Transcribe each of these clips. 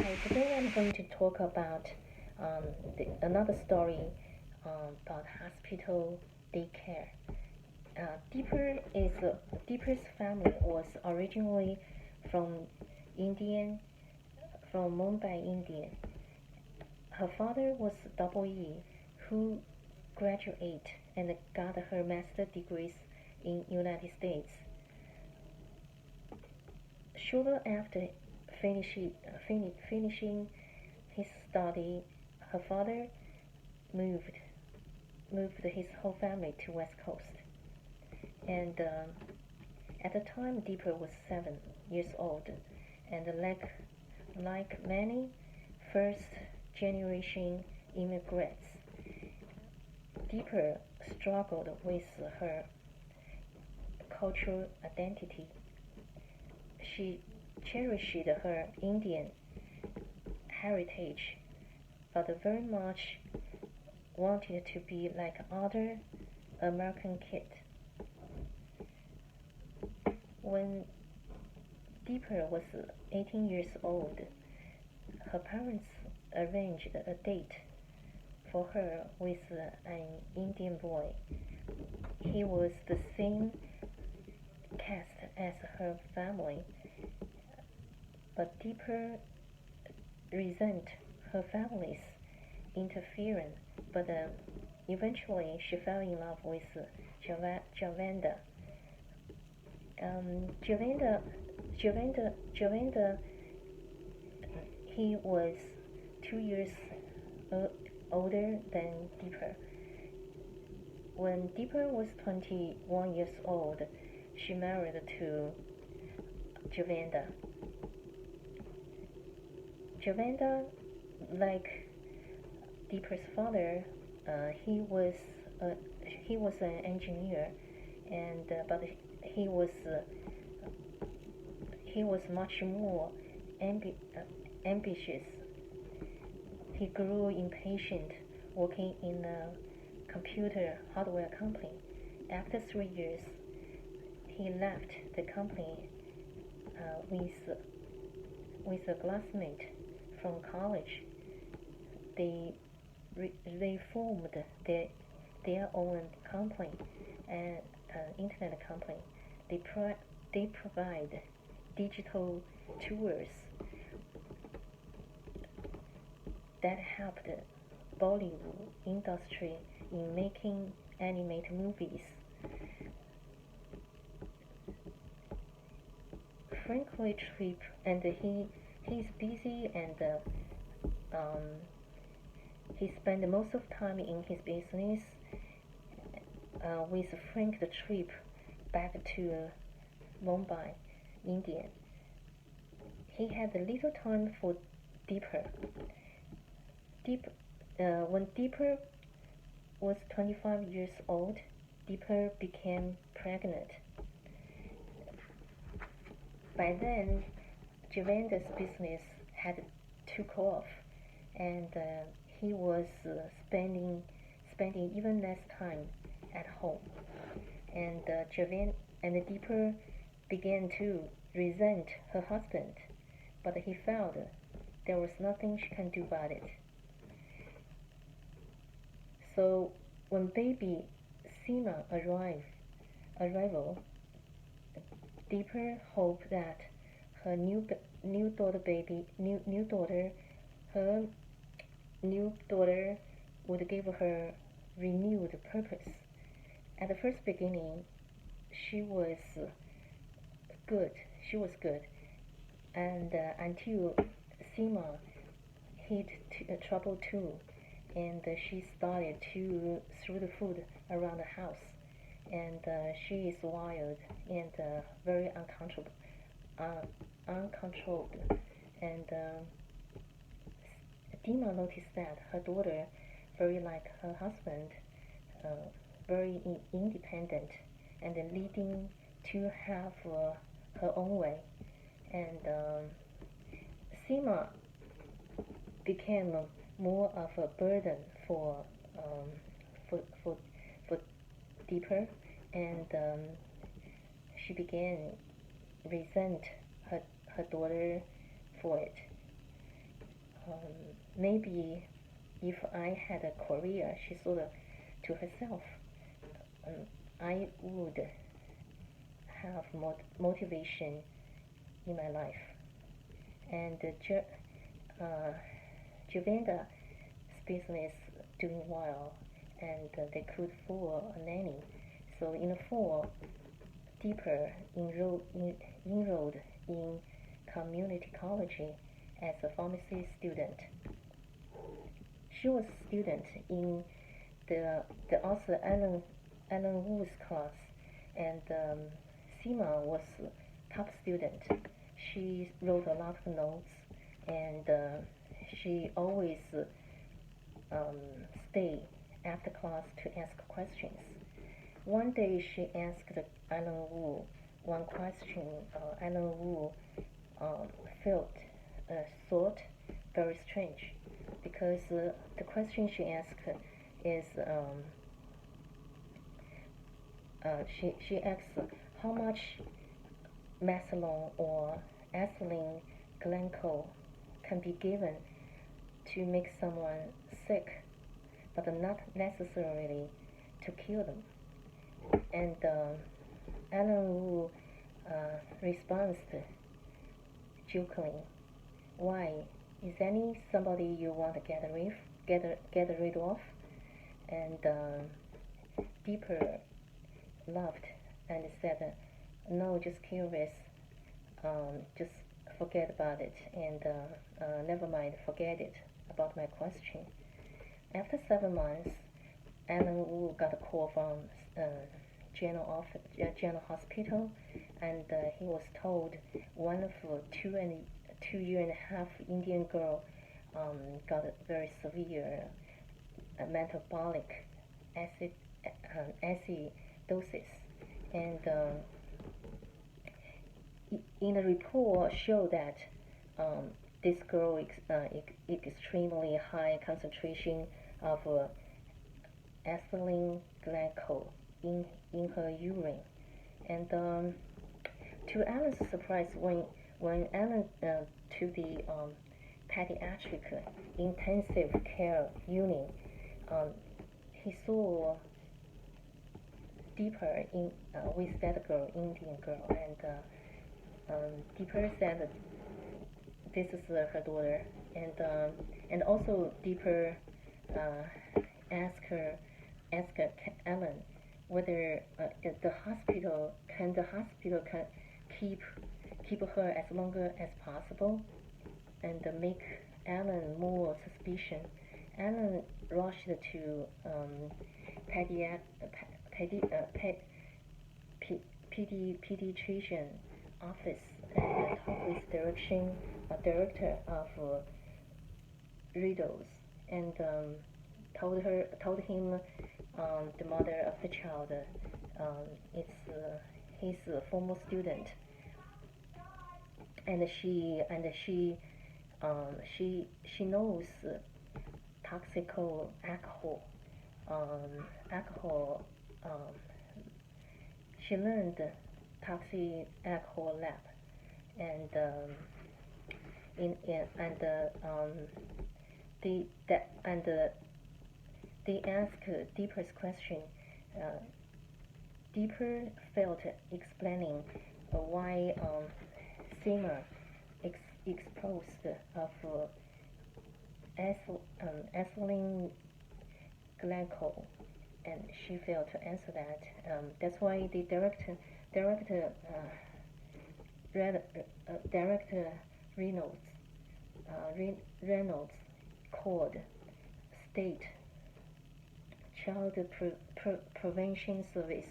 Hi, today I'm going to talk about another story about hospital daycare. Deeper's family was originally from Indian, from Mumbai, India. Her father was Double E, who graduated and got her master degrees in United States. Shortly after finishing his study, her father moved moved his whole family to West Coast. And at the time, Deeper was 7 years old, and like many first-generation immigrants, Deeper struggled with her cultural identity. She cherished her Indian heritage, but very much wanted to be like other American kids. When Deeper was 18 years old, her parents arranged a date for her with an Indian boy. He was the same caste as her family, but Deeper resent her family's interference, but eventually she fell in love with Javanda. Javanda, Javanda, he was 2 years older than Deeper. When Deeper was 21 years old, she married to Javanda. Javanda, like Deeper's father, he was uh, he was an engineer, and but he was much more ambitious. He grew impatient working in a computer hardware company. After 3 years, he left the company with a classmate from college. They they formed their own company, an internet company. They provide digital tools that helped Bollywood industry in making animated movies. Frankly, Tripp and he's busy and um, he spent most of time in his business with Frank the Tripp back to Mumbai, India. He had little time for Deeper. Deep, when Deeper was 25 years old, Deeper became pregnant. By then, Javanda's business had took off, and he was spending even less time at home. And Deeper began to resent her husband, but he felt there was nothing she can do about it. So when baby Seema arrival, Deeper hoped that her new daughter baby new daughter her new daughter would give her renewed purpose. At the first beginning, she was good. She was good, and until Seema hit trouble too, and she started to throw the food around the house, and she is wild and very uncontrolled, and Dima noticed that her daughter, very like her husband, uh, very independent and leading to have her own way, and Seema became more of a burden um, for for for Deeper, and she began resent her daughter for it. maybe if I had a career, she thought to herself, I would have motivation in my life. And Juvenda's business doing well, and they could afford a nanny. So in the fall, Deeper enrolled in community college as a pharmacy student. She was a student in the author Alan Wu's class, and Sima was top student. She wrote a lot of notes, and she always stay after class to ask questions. One day she asked Alan Wu one question. Alan Wu felt thought very strange because the question she asked is she asks how much methadone or ethylene glycol can be given to make someone sick, but not necessarily to kill them. And Alan Wu responds jokingly, "Why? Is any somebody you want to get rid of?" And Deeper laughed and said, "No, just curious. Just forget about it, and never mind, forget it about my question." After 7 months, Alan Wu got a call from General Hospital, and he was told one of 2.5 Indian girl got a very severe metabolic acidosis, and in the report showed that this girl extremely high concentration of ethylene glycol in her urine. And to Alan's surprise, when Alan to the pediatric intensive care unit, he saw Deeper with that girl, Indian girl, and Deeper said this is her daughter, and also Deeper asked Alan whether the hospital can keep her as long as possible, and make Alan more suspicion. Alan rushed to pediatrician office and talked with director of Riddles, and told him the mother of the child it's his former student, and she knows toxic alcohol. She learned toxic alcohol lab, and they asked Deeper's question. Deeper felt explaining why Sima exposed of ethylene glycol, and she failed to answer that. That's why the director Reynolds called State Child Prevention Service,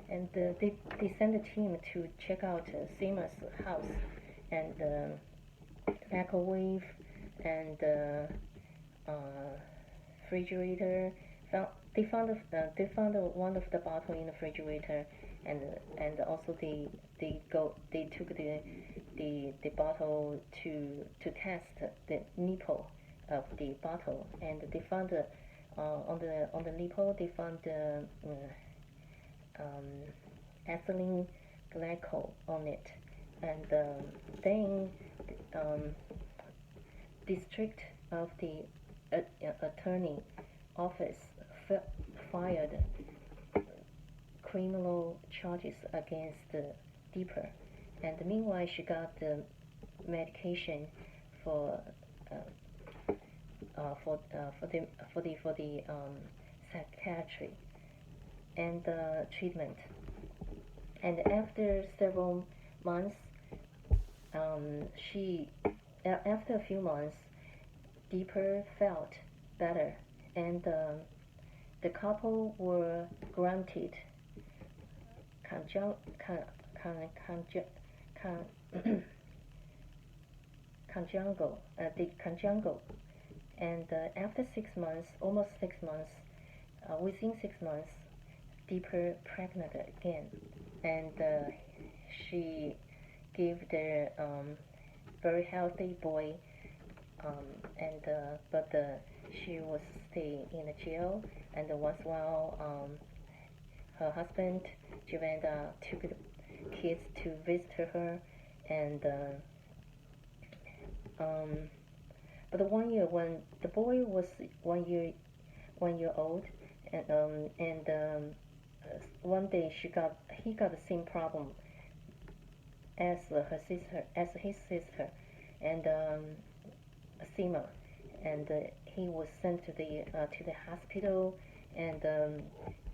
and they sent a team to check out Sima's house, and microwave and refrigerator. They found one of the bottle in the refrigerator, and also they took the bottle to test the nipple of the bottle, and they found on the nipple they found ethylene glycol on it, and then district attorney office filed criminal charges against Deeper, and meanwhile she got the medication for psychiatry and treatment. And after several months, she after a few months, Deeper felt better, and the couple were granted conjun- con- con- con- conjugal, and after 6 months, almost 6 months, within 6 months, Deeper pregnant again, and she gave the very healthy boy, and but she was staying in the jail, and once while her husband Giovanna took the kids to visit her, and but 1 year when the boy was 1 year old, and one day he got the same problem as his sister, and Sima, and he was sent to the hospital, and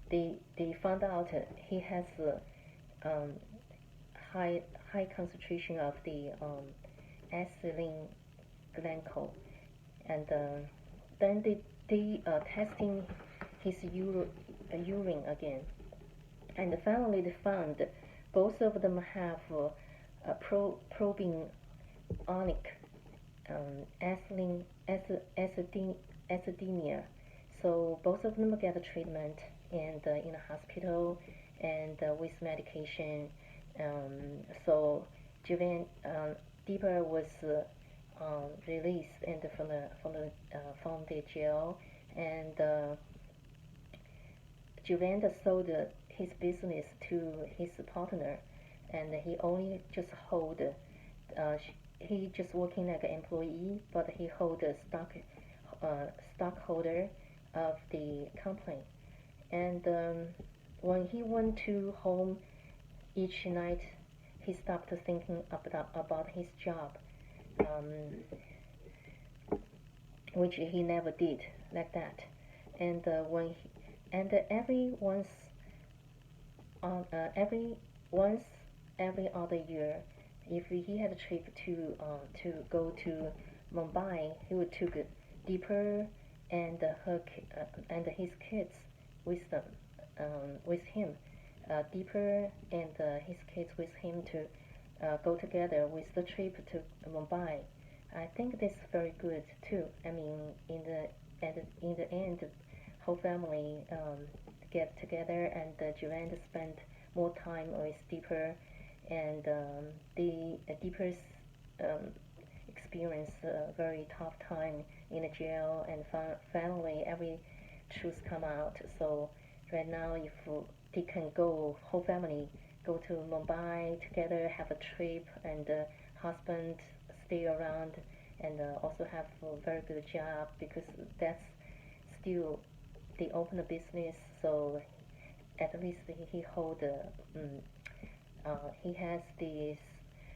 they found out he has um, high concentration of the ethylene glycol, and then they testing his urine again, and finally they found both of them have propionic acidemia. So both of them get treatment and in a hospital and with medication. So Juven Deeper was released and from the jail, and Juvenda sold his business to his partner, and he only just hold. He just working like an employee, but he hold a stockholder of the company. And when he went to home each night, he stopped thinking about his job, which he never did like that. And when he, and every once every other year, if he had a trip to go to Mumbai, he would take Deeper and and his kids with them, with him. Deeper and his kids with him to go together with the trip to Mumbai. I think this is very good too. I mean, in the end, whole family get together, and Joanne spent more time with Deeper, and the Deeper's um, experience a very tough time in the jail, and finally every truth come out. So right now, if they can go, whole family go to Mumbai together, have a trip, and husband stay around, and also have a very good job, because that's still they open a business, so at least he hold he has this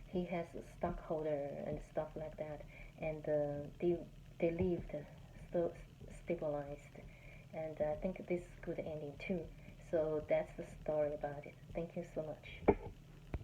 he has a stockholder and stuff like that, and they lived so stabilized, and I think this is good ending too. So that's the story about it. Thank you so much.